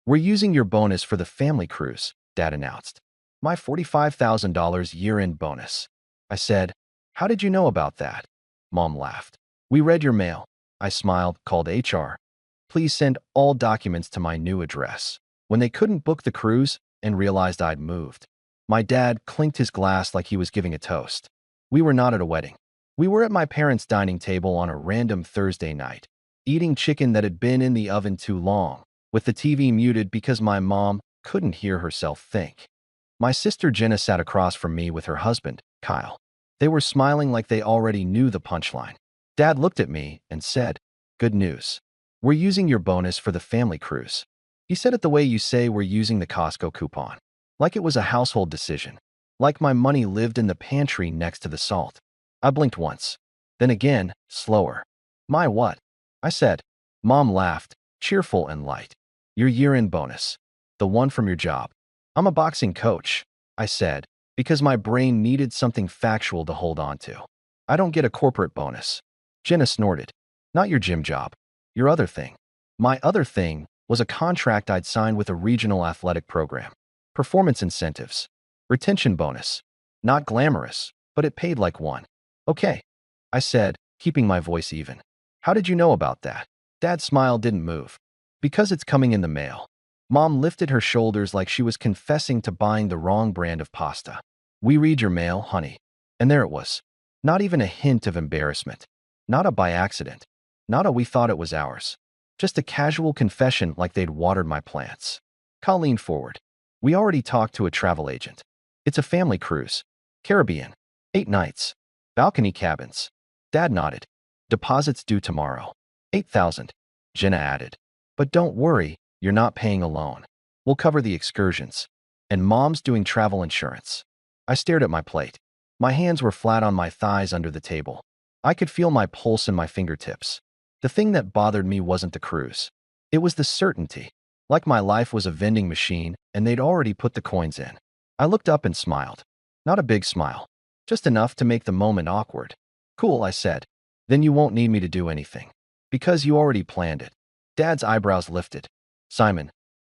"We're using your bonus for the family cruise," Dad announced. "My $45,000 year-end bonus." I said, "How did you know about that?" Mom laughed. "We read your mail." I smiled, called HR. "Please send all documents to my new address." When they couldn't book the cruise and realized I'd moved, my dad clinked his glass like he was giving a toast. We were not at a wedding. We were at my parents' dining table on a random Thursday night, eating chicken that had been in the oven too long, with the TV muted because my mom couldn't hear herself think. My sister Jenna sat across from me with her husband, Kyle. They were smiling like they already knew the punchline. Dad looked at me and said, "Good news. We're using your bonus for the family cruise." He said it the way you say we're using the Costco coupon. Like it was a household decision. Like my money lived in the pantry next to the salt. I blinked once. Then again, slower. "My what?" I said. Mom laughed, cheerful and light. "Your year-end bonus. The one from your job." "I'm a boxing coach," I said, because my brain needed something factual to hold on to. "I don't get a corporate bonus." Jenna snorted. "Not your gym job. Your other thing." My other thing was a contract I'd signed with a regional athletic program. Performance incentives. Retention bonus. Not glamorous, but it paid like one. "Okay," I said, keeping my voice even. "How did you know about that?" Dad's smile didn't move. "Because it's coming in the mail." Mom lifted her shoulders like she was confessing to buying the wrong brand of pasta. "We read your mail, honey." And there it was. Not even a hint of embarrassment. Not a by accident. Not a we thought it was ours. Just a casual confession like they'd watered my plants. Kyle leaned forward. "We already talked to a travel agent. It's a family cruise. Caribbean. 8 nights. Balcony cabins." Dad nodded. "Deposits due tomorrow. 8,000. Jenna added. "But don't worry, you're not paying alone. We'll cover the excursions. And Mom's doing travel insurance." I stared at my plate. My hands were flat on my thighs under the table. I could feel my pulse in my fingertips. The thing that bothered me wasn't the cruise. It was the certainty. Like my life was a vending machine and they'd already put the coins in. I looked up and smiled. Not a big smile. Just enough to make the moment awkward. "Cool," I said. "Then you won't need me to do anything. Because you already planned it." Dad's eyebrows lifted. "Simon."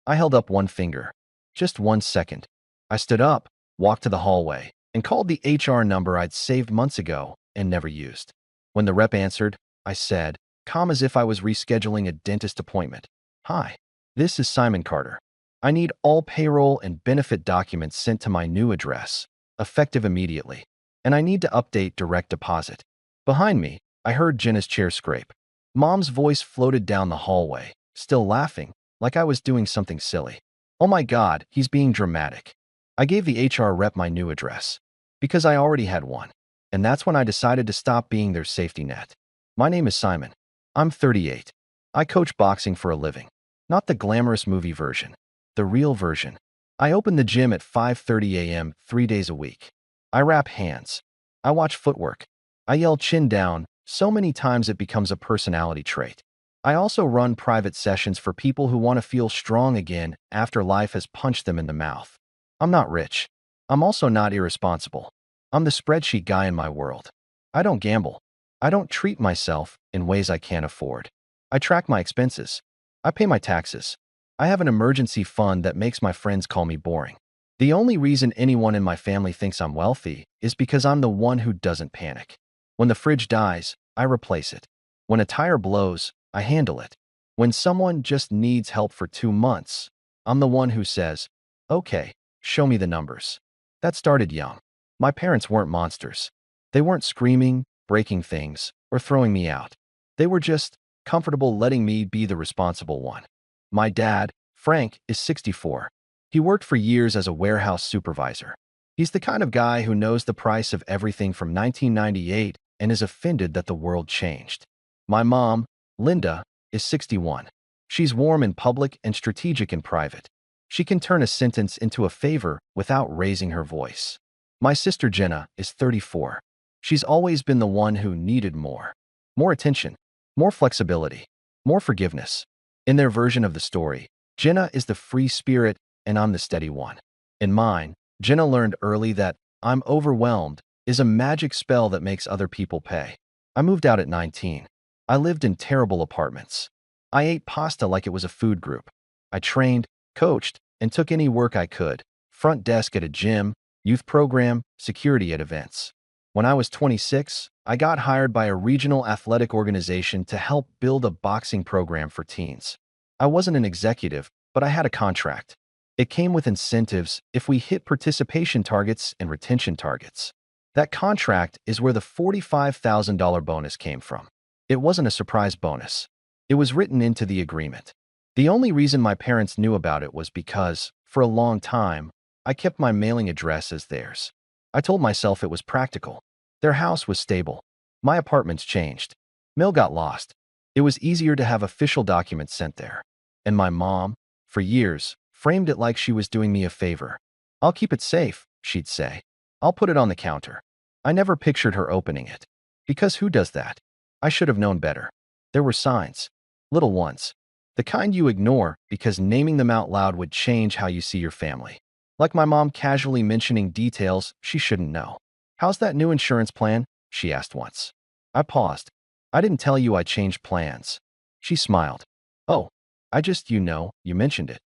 I held up one finger. "Just 1 second." I stood up, walked to the hallway, and called the HR number I'd saved months ago and never used. When the rep answered, I said, calm as if I was rescheduling a dentist appointment, "Hi, this is Simon Carter. I need all payroll and benefit documents sent to my new address, effective immediately. And I need to update direct deposit." Behind me, I heard Jenna's chair scrape. Mom's voice floated down the hallway, still laughing, like I was doing something silly. "Oh my God, he's being dramatic." I gave the HR rep my new address, because I already had one. And that's when I decided to stop being their safety net. "My name is Simon. I'm 38. I coach boxing for a living. Not the glamorous movie version. The real version. I open the gym at 5:30 a.m. 3 days a week. I wrap hands. I watch footwork. I yell chin down so many times it becomes a personality trait. I also run private sessions for people who want to feel strong again after life has punched them in the mouth. I'm not rich. I'm also not irresponsible. I'm the spreadsheet guy in my world. I don't gamble. I don't treat myself in ways I can't afford. I track my expenses. I pay my taxes. I have an emergency fund that makes my friends call me boring. The only reason anyone in my family thinks I'm wealthy is because I'm the one who doesn't panic. When the fridge dies, I replace it. When a tire blows, I handle it. When someone just needs help for 2 months, I'm the one who says, "Okay, show me the numbers." That started young. My parents weren't monsters. They weren't screaming, breaking things, or throwing me out. They were just comfortable letting me be the responsible one. My dad, Frank, is 64. He worked for years as a warehouse supervisor. He's the kind of guy who knows the price of everything from 1998 and is offended that the world changed. My mom, Linda, is 61. She's warm in public and strategic in private. She can turn a sentence into a favor without raising her voice. My sister Jenna is 34. She's always been the one who needed more. More attention, more flexibility, more forgiveness. In their version of the story, Jenna is the free spirit and I'm the steady one. In mine, Jenna learned early that "I'm overwhelmed" is a magic spell that makes other people pay. I moved out at 19. I lived in terrible apartments. I ate pasta like it was a food group. I trained, coached, and took any work I could. Front desk at a gym, youth program, security at events. When I was 26, I got hired by a regional athletic organization to help build a boxing program for teens. I wasn't an executive, but I had a contract. It came with incentives if we hit participation targets and retention targets. That contract is where the $45,000 bonus came from. It wasn't a surprise bonus. It was written into the agreement. The only reason my parents knew about it was because, for a long time, I kept my mailing address as theirs. I told myself it was practical. Their house was stable. My apartments changed. Mail got lost. It was easier to have official documents sent there. And my mom, for years, framed it like she was doing me a favor. "I'll keep it safe," she'd say. "I'll put it on the counter." I never pictured her opening it. Because who does that? I should have known better. There were signs. Little ones. The kind you ignore because naming them out loud would change how you see your family. Like my mom casually mentioning details she shouldn't know. "How's that new insurance plan?" she asked once. I paused. "I didn't tell you I changed plans." She smiled. "Oh, you mentioned it."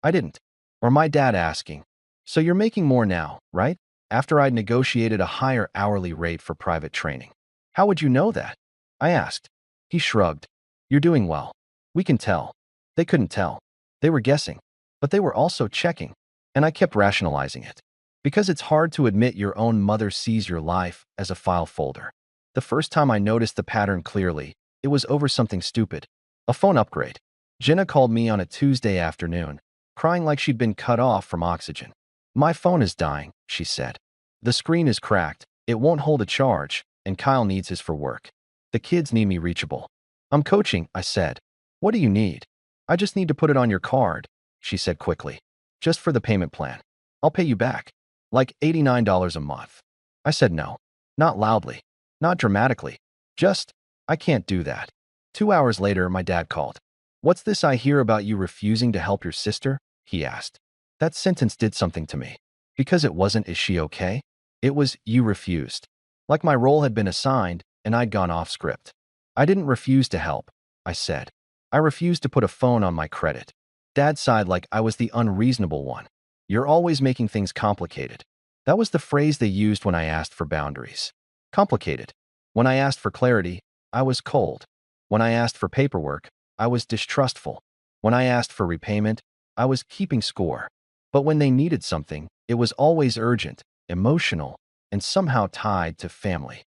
I didn't. Or my dad asking, "So you're making more now, right?" After I'd negotiated a higher hourly rate for private training. "How would you know that?" I asked. He shrugged. "You're doing well. We can tell." They couldn't tell. They were guessing. But they were also checking. And I kept rationalizing it. Because it's hard to admit your own mother sees your life as a file folder. The first time I noticed the pattern clearly, it was over something stupid. A phone upgrade. Jenna called me on a Tuesday afternoon, crying like she'd been cut off from oxygen. "My phone is dying," she said. "The screen is cracked, it won't hold a charge, and Kyle needs his for work. The kids need me reachable." "I'm coaching," I said. "What do you need?" "I just need to put it on your card," she said quickly. "Just for the payment plan. I'll pay you back. Like $89 a month." I said no. Not loudly. Not dramatically. Just, "I can't do that." 2 hours later, my dad called. "What's this I hear about you refusing to help your sister?" he asked. That sentence did something to me. Because it wasn't, "Is she okay?" It was, "You refused." Like my role had been assigned, and I'd gone off script. "I didn't refuse to help," I said. "I refused to put a phone on my credit." Dad sighed like I was the unreasonable one. "You're always making things complicated." That was the phrase they used when I asked for boundaries. Complicated. When I asked for clarity, I was cold. When I asked for paperwork, I was distrustful. When I asked for repayment, I was keeping score. But when they needed something, it was always urgent, emotional, and somehow tied to family.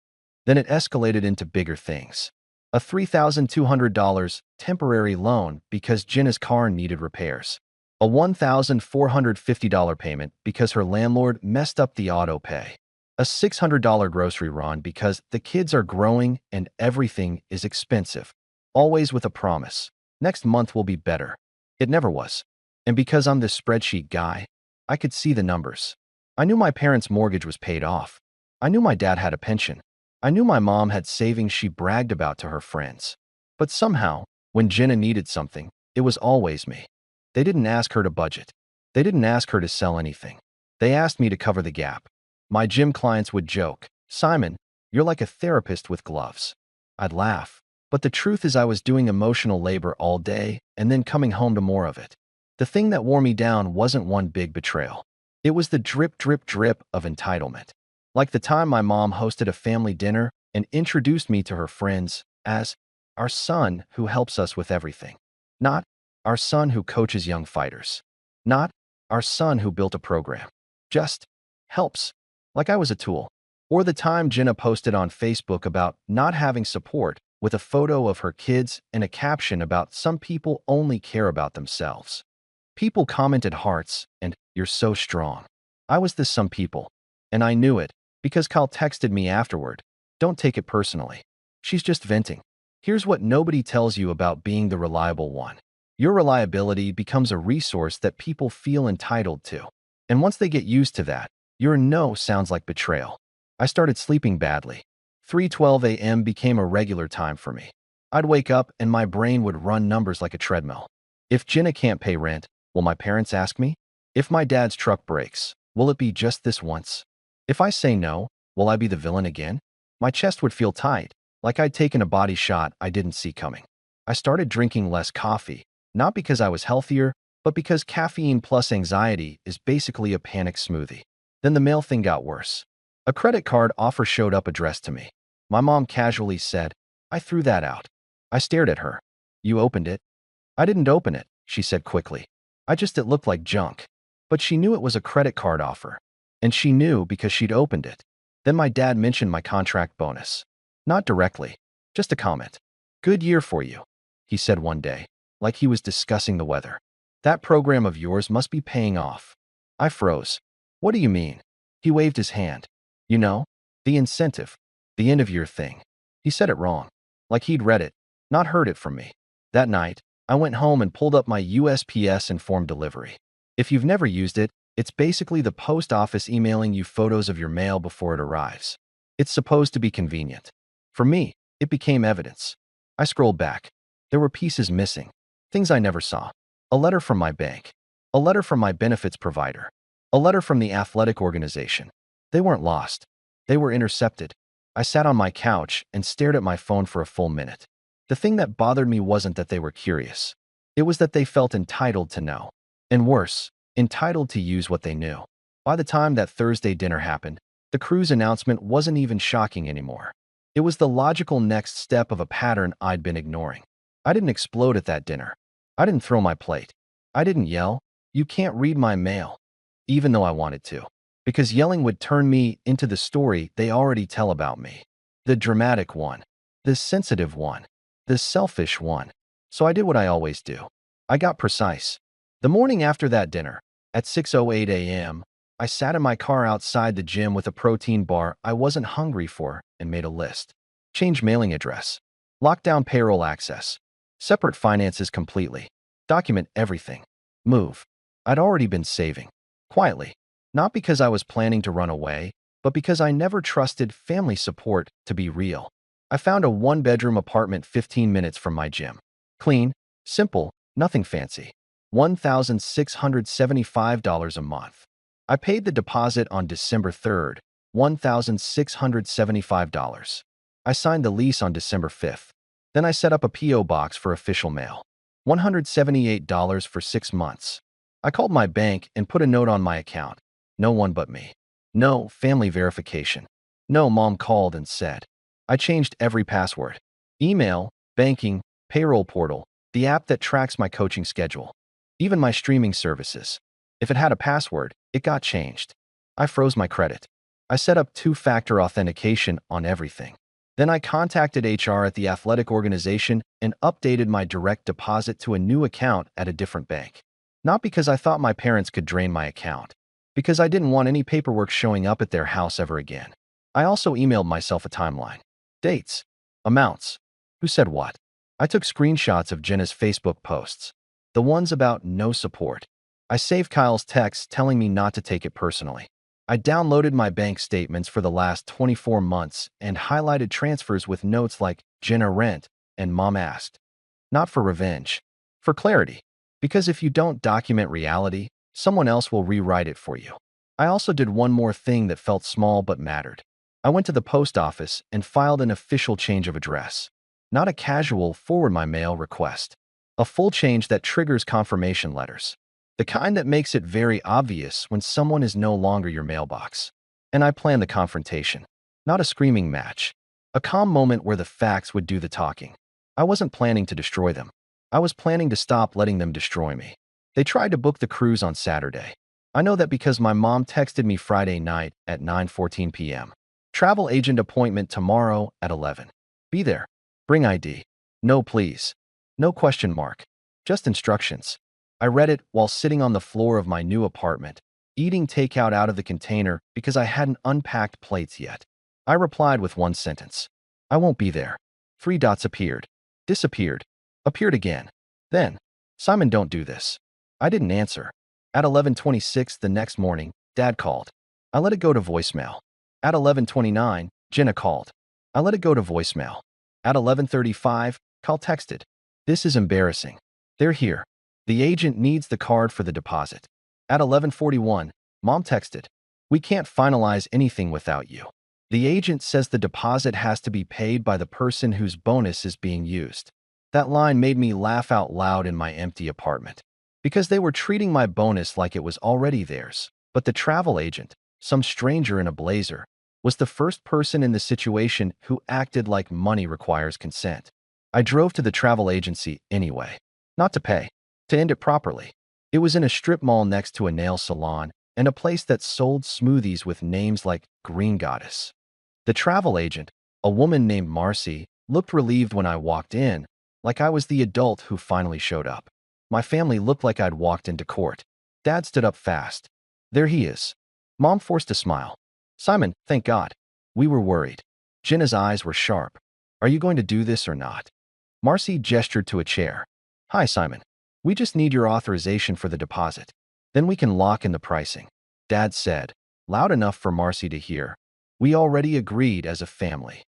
Then it escalated into bigger things. A $3,200 temporary loan because Jenna's car needed repairs. A $1,450 payment because her landlord messed up the auto pay. A $600 grocery run because the kids are growing and everything is expensive. Always with a promise. Next month will be better. It never was. And because I'm this spreadsheet guy, I could see the numbers. I knew my parents' mortgage was paid off. I knew my dad had a pension. I knew my mom had savings she bragged about to her friends. But somehow, when Jenna needed something, it was always me. They didn't ask her to budget. They didn't ask her to sell anything. They asked me to cover the gap. My gym clients would joke, "Simon, you're like a therapist with gloves." I'd laugh. But the truth is I was doing emotional labor all day and then coming home to more of it. The thing that wore me down wasn't one big betrayal. It was the drip, drip, drip of entitlement. Like the time my mom hosted a family dinner and introduced me to her friends as our son who helps us with everything. Not our son who coaches young fighters. Not our son who built a program. Just helps. Like I was a tool. Or the time Jenna posted on Facebook about not having support with a photo of her kids and a caption about some people only care about themselves. People commented hearts and "You're so strong." I was this some people. And I knew it because Kyle texted me afterward. "Don't take it personally. She's just venting." Here's what nobody tells you about being the reliable one. Your reliability becomes a resource that people feel entitled to. And once they get used to that, your no sounds like betrayal. I started sleeping badly. 3:12 a.m. became a regular time for me. I'd wake up and my brain would run numbers like a treadmill. If Jenna can't pay rent, will my parents ask me? If my dad's truck breaks, will it be just this once? If I say no, will I be the villain again? My chest would feel tight, like I'd taken a body shot I didn't see coming. I started drinking less coffee, not because I was healthier, but because caffeine plus anxiety is basically a panic smoothie. Then the mail thing got worse. A credit card offer showed up addressed to me. My mom casually said, "I threw that out." I stared at her. "You opened it?" "I didn't open it," she said quickly. It looked like junk." But she knew it was a credit card offer. And she knew because she'd opened it. Then my dad mentioned my contract bonus. Not directly, just a comment. "Good year for you," he said one day, like he was discussing the weather. "That program of yours must be paying off." I froze. "What do you mean?" He waved his hand. "You know, the incentive, the end-of-year thing." He said it wrong, like he'd read it, not heard it from me. That night, I went home and pulled up my USPS Informed Delivery. If you've never used it, it's basically the post office emailing you photos of your mail before it arrives. It's supposed to be convenient. For me, it became evidence. I scrolled back. There were pieces missing, things I never saw. A letter from my bank, a letter from my benefits provider, a letter from the athletic organization. They weren't lost. They were intercepted. I sat on my couch and stared at my phone for a full minute. The thing that bothered me wasn't that they were curious. It was that they felt entitled to know. And worse, entitled to use what they knew. By the time that Thursday dinner happened, the cruise announcement wasn't even shocking anymore. It was the logical next step of a pattern I'd been ignoring. I didn't explode at that dinner. I didn't throw my plate. I didn't yell, "You can't read my mail," even though I wanted to. Because yelling would turn me into the story they already tell about me. The dramatic one. The sensitive one. The selfish one. So I did what I always do. I got precise. The morning after that dinner, at 6:08 a.m., I sat in my car outside the gym with a protein bar I wasn't hungry for and made a list. Change mailing address. Lock down payroll access. Separate finances completely. Document everything. Move. I'd already been saving. Quietly. Not because I was planning to run away, but because I never trusted family support to be real. I found a one-bedroom apartment 15 minutes from my gym. Clean, simple, nothing fancy. $1,675 a month. I paid the deposit on December 3rd, $1,675. I signed the lease on December 5th. Then I set up a P.O. box for official mail. $178 for 6 months. I called my bank and put a note on my account. No one but me. No family verification. No, mom called and said. I changed every password. Email, banking, payroll portal, the app that tracks my coaching schedule. Even my streaming services. If it had a password, it got changed. I froze my credit. I set up two-factor authentication on everything. Then I contacted HR at the athletic organization and updated my direct deposit to a new account at a different bank. Not because I thought my parents could drain my account. Because I didn't want any paperwork showing up at their house ever again. I also emailed myself a timeline. Dates. Amounts. Who said what? I took screenshots of Jenna's Facebook posts. The ones about no support. I saved Kyle's texts telling me not to take it personally. I downloaded my bank statements for the last 24 months and highlighted transfers with notes like Jenna rent and mom asked. Not for revenge. For clarity. Because if you don't document reality, someone else will rewrite it for you. I also did one more thing that felt small but mattered. I went to the post office and filed an official change of address. Not a casual forward my mail request. A full change that triggers confirmation letters. The kind that makes it very obvious when someone is no longer your mailbox. And I planned the confrontation. Not a screaming match. A calm moment where the facts would do the talking. I wasn't planning to destroy them. I was planning to stop letting them destroy me. They tried to book the cruise on Saturday. I know that because my mom texted me Friday night at 9:14 p.m. Travel agent appointment tomorrow at 11. Be there. Bring ID. No, please. No question mark. Just instructions. I read it while sitting on the floor of my new apartment, eating takeout out of the container because I hadn't unpacked plates yet. I replied with one sentence. I won't be there. 3 dots appeared. Disappeared. Appeared again. Then, Simon, don't do this. I didn't answer. At 11:26 the next morning, Dad called. I let it go to voicemail. At 11:29, Jenna called. I let it go to voicemail. At 11:35, Kyle texted. This is embarrassing. They're here. The agent needs the card for the deposit. At 11:41, Mom texted. We can't finalize anything without you. The agent says the deposit has to be paid by the person whose bonus is being used. That line made me laugh out loud in my empty apartment. Because they were treating my bonus like it was already theirs. But the travel agent, some stranger in a blazer, was the first person in the situation who acted like money requires consent. I drove to the travel agency anyway. Not to pay, to end it properly. It was in a strip mall next to a nail salon and a place that sold smoothies with names like Green Goddess. The travel agent, a woman named Marcy, looked relieved when I walked in, like I was the adult who finally showed up. My family looked like I'd walked into court. Dad stood up fast. There he is. Mom forced a smile. Simon, thank God. We were worried. Jenna's eyes were sharp. Are you going to do this or not? Marcy gestured to a chair. Hi, Simon. We just need your authorization for the deposit. Then we can lock in the pricing. Dad said, loud enough for Marcy to hear. We already agreed as a family.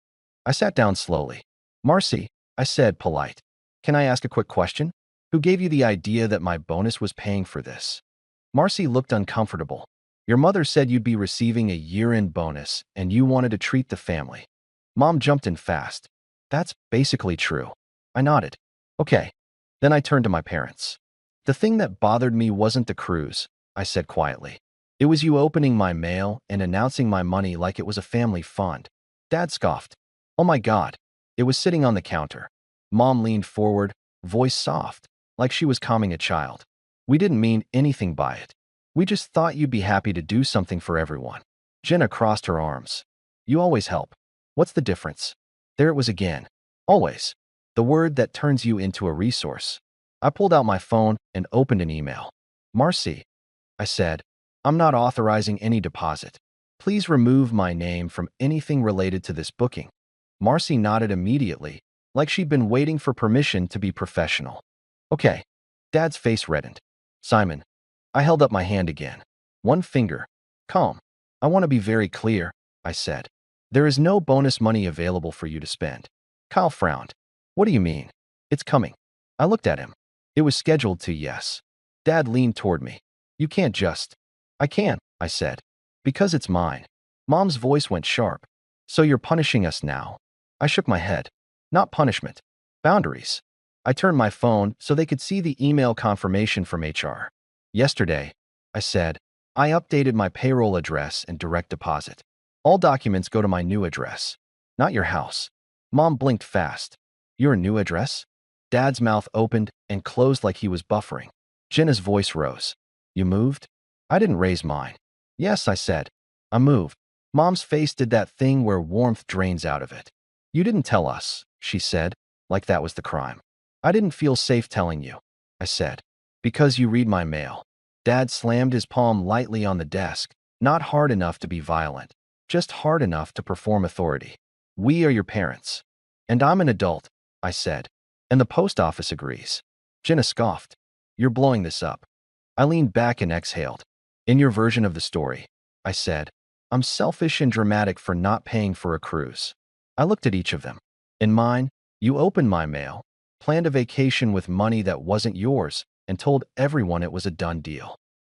I sat down slowly. Marcy, I said, polite. Can I ask a quick question? Who gave you the idea that my bonus was paying for this? Marcy looked uncomfortable. Your mother said you'd be receiving a year-end bonus and you wanted to treat the family. Mom jumped in fast. That's basically true. I nodded. Okay. Then I turned to my parents. The thing that bothered me wasn't the cruise, I said quietly. It was you opening my mail and announcing my money like it was a family fund. Dad scoffed. Oh my God. It was sitting on the counter. Mom leaned forward, voice soft, like she was calming a child. We didn't mean anything by it. We just thought you'd be happy to do something for everyone. Jenna crossed her arms. You always help. What's the difference? There it was again. Always. The word that turns you into a resource. I pulled out my phone and opened an email. Marcy, I said, I'm not authorizing any deposit. Please remove my name from anything related to this booking. Marcy nodded immediately, like she'd been waiting for permission to be professional. Okay. Dad's face reddened. Simon. I held up my hand again. One finger. Calm. I want to be very clear, I said. There is no bonus money available for you to spend. Kyle frowned. What do you mean? It's coming. I looked at him. It was scheduled to, yes. Dad leaned toward me. You can't just. I can, I said. Because it's mine. Mom's voice went sharp. So you're punishing us now? I shook my head. Not punishment. Boundaries. I turned my phone so they could see the email confirmation from HR. Yesterday, I said, I updated my payroll address and direct deposit. All documents go to my new address. Not your house. Mom blinked fast. Your new address? Dad's mouth opened and closed like he was buffering. Jenna's voice rose. You moved? I didn't raise mine. Yes, I said. I moved. Mom's face did that thing where warmth drains out of it. You didn't tell us, she said, like that was the crime. I didn't feel safe telling you, I said. Because you read my mail. Dad slammed his palm lightly on the desk, not hard enough to be violent, just hard enough to perform authority. We are your parents. And I'm an adult, I said. And the post office agrees. Jenna scoffed. You're blowing this up. I leaned back and exhaled. In your version of the story, I said, I'm selfish and dramatic for not paying for a cruise. I looked at each of them. In mine, you opened my mail, planned a vacation with money that wasn't yours, and told everyone it was a done deal.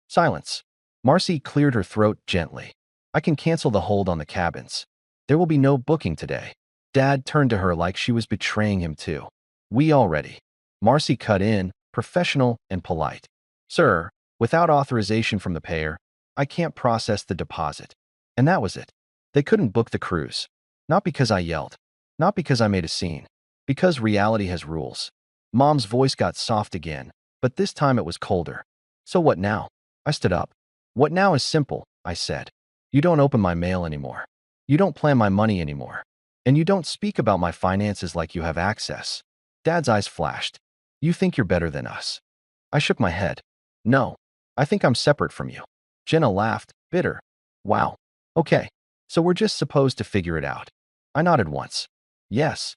Silence. Marcy cleared her throat gently. I can cancel the hold on the cabins. There will be no booking today. Dad turned to her like she was betraying him too. We already. Marcy cut in, professional and polite. Sir, without authorization from the payer, I can't process the deposit. And that was it. They couldn't book the cruise. Not because I yelled. Not because I made a scene. Because reality has rules. Mom's voice got soft again, but this time it was colder. So what now? I stood up. What now is simple, I said. You don't open my mail anymore. You don't plan my money anymore. And you don't speak about my finances like you have access. Dad's eyes flashed. You think you're better than us. I shook my head. No, I think I'm separate from you. Jenna laughed, bitter. Wow. Okay, so we're just supposed to figure it out. I nodded once. Yes.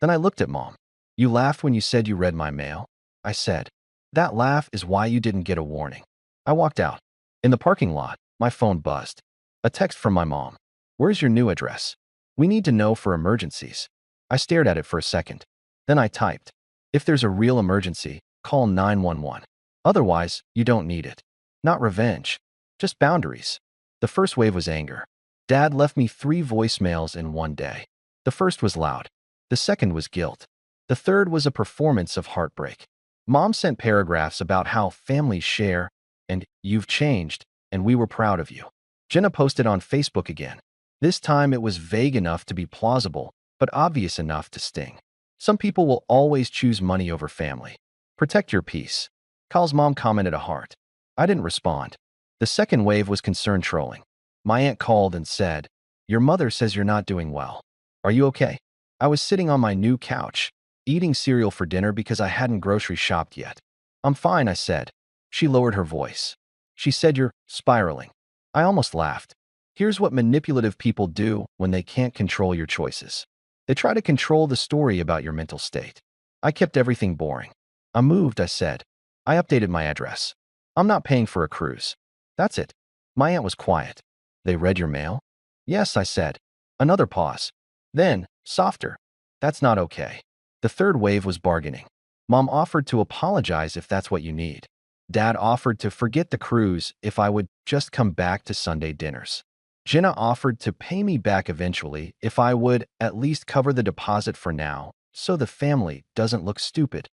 Then I looked at Mom. You laughed when you said you read my mail? I said. That laugh is why you didn't get a warning. I walked out. In the parking lot, my phone buzzed. A text from my mom. Where's your new address? We need to know for emergencies. I stared at it for a second. Then I typed. If there's a real emergency, call 911. Otherwise, you don't need it. Not revenge. Just boundaries. The first wave was anger. Dad left me 3 voicemails in one day. The first was loud. The second was guilt. The third was a performance of heartbreak. Mom sent paragraphs about how families share and you've changed and we were proud of you. Jenna posted on Facebook again. This time it was vague enough to be plausible, but obvious enough to sting. Some people will always choose money over family. Protect your peace. Kyle's mom commented a heart. I didn't respond. The second wave was concerned trolling. My aunt called and said, "Your mother says you're not doing well. Are you okay?" I was sitting on my new couch, eating cereal for dinner because I hadn't grocery shopped yet. "I'm fine," I said. She lowered her voice. She said, "You're spiraling." I almost laughed. Here's what manipulative people do when they can't control your choices. They try to control the story about your mental state. I kept everything boring. "I moved," I said. "I updated my address. I'm not paying for a cruise." That's it. My aunt was quiet. "They read your mail?" "Yes," I said. Another pause. Then, softer. "That's not okay." The third wave was bargaining. Mom offered to apologize if that's what you need. Dad offered to forget the cruise if I would just come back to Sunday dinners. Jenna offered to pay me back eventually if I would at least cover the deposit for now so the family doesn't look stupid.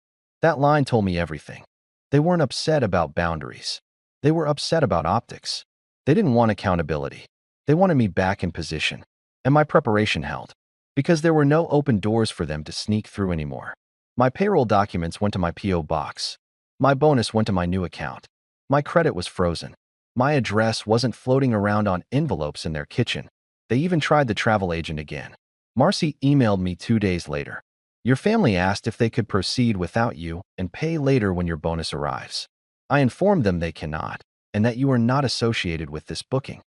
That line told me everything. They weren't upset about boundaries. They were upset about optics. They didn't want accountability. They wanted me back in position. And my preparation held. Because there were no open doors for them to sneak through anymore. My payroll documents went to my P.O. box. My bonus went to my new account. My credit was frozen. My address wasn't floating around on envelopes in their kitchen. They even tried the travel agent again. Marcy emailed me 2 days later. "Your family asked if they could proceed without you and pay later when your bonus arrives. I informed them they cannot, and that you are not associated with this booking."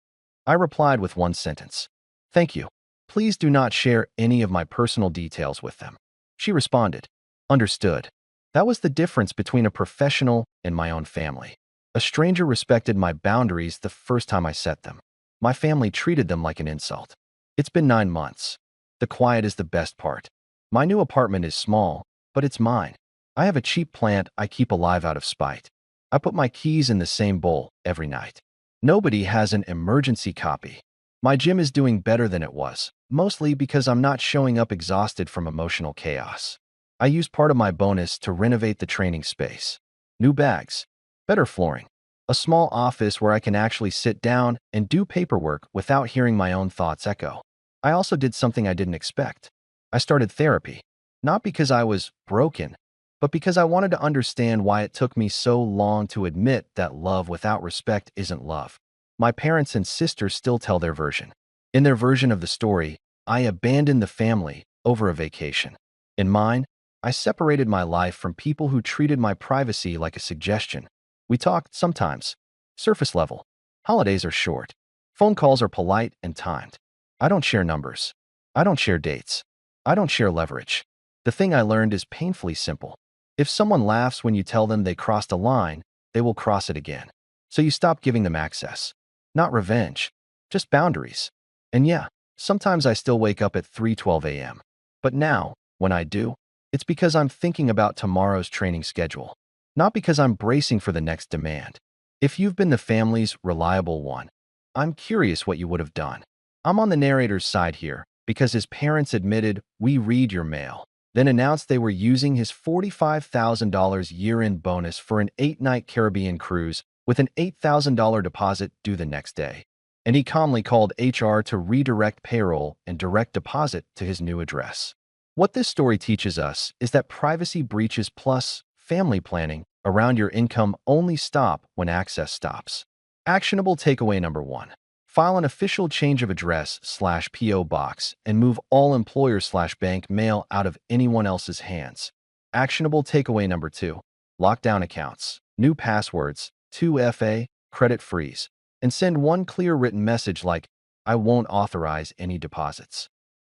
I replied with one sentence. "Thank you. Please do not share any of my personal details with them." She responded, "Understood." That was the difference between a professional and my own family. A stranger respected my boundaries the first time I set them. My family treated them like an insult. It's been 9 months. The quiet is the best part. My new apartment is small, but it's mine. I have a cheap plant I keep alive out of spite. I put my keys in the same bowl every night. Nobody has an emergency copy. My gym is doing better than it was, mostly because I'm not showing up exhausted from emotional chaos. I used part of my bonus to renovate the training space. New bags, better flooring, a small office where I can actually sit down and do paperwork without hearing my own thoughts echo. I also did something I didn't expect. I started therapy, not because I was broken, but because I wanted to understand why it took me so long to admit that love without respect isn't love. My parents and sisters still tell their version. In their version of the story, I abandoned the family over a vacation. In mine, I separated my life from people who treated my privacy like a suggestion. We talked sometimes, surface level. Holidays are short. Phone calls are polite and timed. I don't share numbers. I don't share dates. I don't share leverage. The thing I learned is painfully simple. If someone laughs when you tell them they crossed a line, they will cross it again. So you stop giving them access. Not revenge, just boundaries. And yeah, sometimes I still wake up at 3:12 a.m. But now, when I do, it's because I'm thinking about tomorrow's training schedule, not because I'm bracing for the next demand. If you've been the family's reliable one, I'm curious what you would have done. I'm on the narrator's side here because his parents admitted, "We read your mail," then announced they were using his $45,000 year-end bonus for an 8-night Caribbean cruise with an $8,000 deposit due the next day. And he calmly called HR to redirect payroll and direct deposit to his new address. What this story teaches us is that privacy breaches plus family planning around your income only stop when access stops. Actionable takeaway number 1. File an official change of address/P.O. box and move all employer/bank mail out of anyone else's hands. Actionable takeaway number 2. Lock down accounts, new passwords, 2FA, credit freeze, and send one clear written message like, "I won't authorize any deposits."